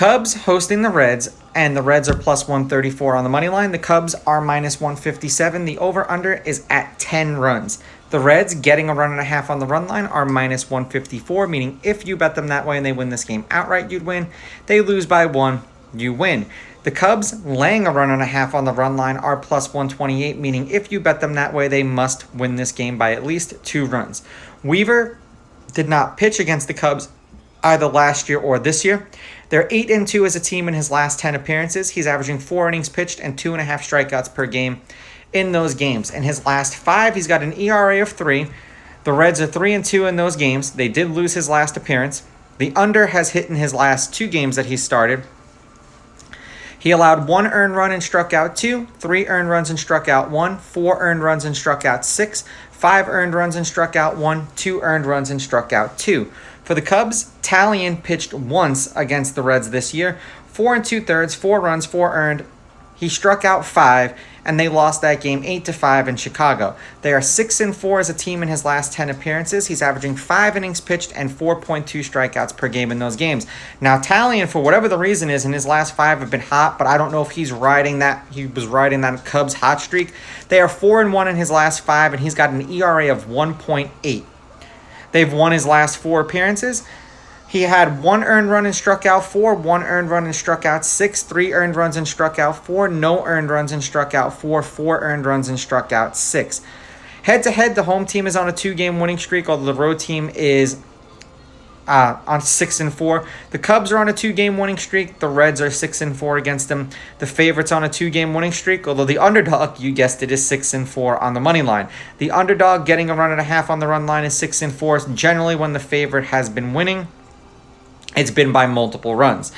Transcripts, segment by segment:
Cubs hosting the Reds, and the Reds are plus 134 on the money line. The Cubs are minus 157. The over-under is at 10 runs. The Reds, getting a run and a half on the run line, are minus 154, meaning if you bet them that way and they win this game outright, you'd win. They lose by 1, you win. The Cubs, laying a run and a half on the run line, are plus 128, meaning if you bet them that way, they must win this game by at least 2 runs. Weaver did not pitch against the Cubs either last year or this year. They're 8-2 as a team in his last 10 appearances. He's averaging 4 innings pitched and 2.5 strikeouts per game in those games. In his last 5, he's got an ERA of 3. The Reds are 3-2 in those games. They did lose his last appearance. The under has hit in his last 2 games that he started. He allowed 1 earned run and struck out 2, 3 earned runs and struck out 1, 4 earned runs and struck out 6, 5 earned runs and struck out 1, 2 earned runs and struck out 2. For the Cubs, Talion pitched once against the Reds this year, 4 2/3, 4 runs, 4 earned. He struck out 5, and they lost that game 8-5 in Chicago. They are 6-4 as a team in his last 10 appearances. He's averaging 5 innings pitched and 4.2 strikeouts per game in those games. Now, Talion, for whatever the reason is, in his last 5 have been hot, but I don't know if he was riding that Cubs hot streak. They are 4-1 in his last 5, and he's got an ERA of 1.8. They've won his last 4 appearances. He had 1 earned run and struck out 4, 1 earned run and struck out 6, 3 earned runs and struck out 4, no earned runs and struck out 4, 4 earned runs and struck out 6. Head-to-head, the home team is on a 2-game winning streak, although the road team is on 6-4. The Cubs are on a 2-game winning streak. The Reds are 6-4 against them. The favorites on a 2-game winning streak, although the underdog, you guessed it, is 6-4 on the money line. The underdog getting a run and a half on the run line is 6-4. Generally, when the favorite has been winning, it's been by multiple runs.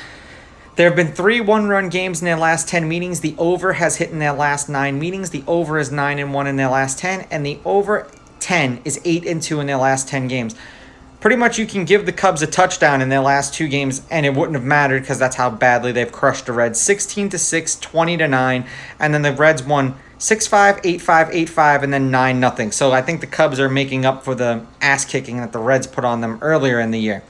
There have been 3 one-run games in their last 10 meetings. The over has hit in their last 9 meetings. The over is 9-1 in their last 10, and the over 10 is 8-2 in their last 10 games. Pretty much you can give the Cubs a touchdown in their last 2 games, and it wouldn't have mattered because that's how badly they've crushed the Reds. 16-6, 20-9, and then the Reds won 6-5, 8-5, 8-5, and then 9-0. So I think the Cubs are making up for the ass-kicking that the Reds put on them earlier in the year.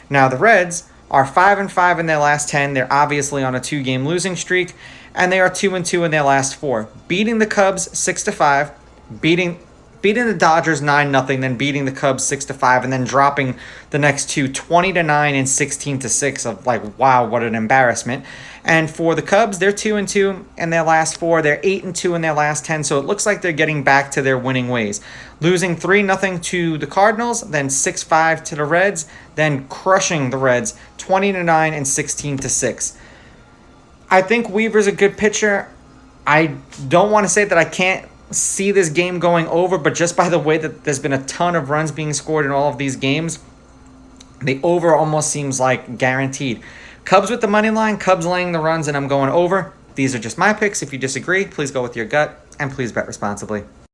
Now, the Reds are 5-5 in their last 10. They're obviously on a 2-game losing streak, and they are 2-2 in their last 4. Beating the Cubs 6-5, beating the Dodgers 9-0, then beating the Cubs 6-5, and then dropping the next 2 20-9 and 16-6 of like, wow, what an embarrassment. And for the Cubs, they're 2-2 in their last 4. They're 8-2 in their last 10. So it looks like they're getting back to their winning ways. Losing 3-0 to the Cardinals, then 6-5 to the Reds, then crushing the Reds 20-9 and 16-6. I think Weaver's a good pitcher. I don't want to say that I can't see this game going over, but just by the way that there's been a ton of runs being scored in all of these games, the over almost seems like guaranteed. Cubs with the money line, Cubs laying the runs, and I'm going over. These are just my picks. If you disagree, please go with your gut, and please bet responsibly.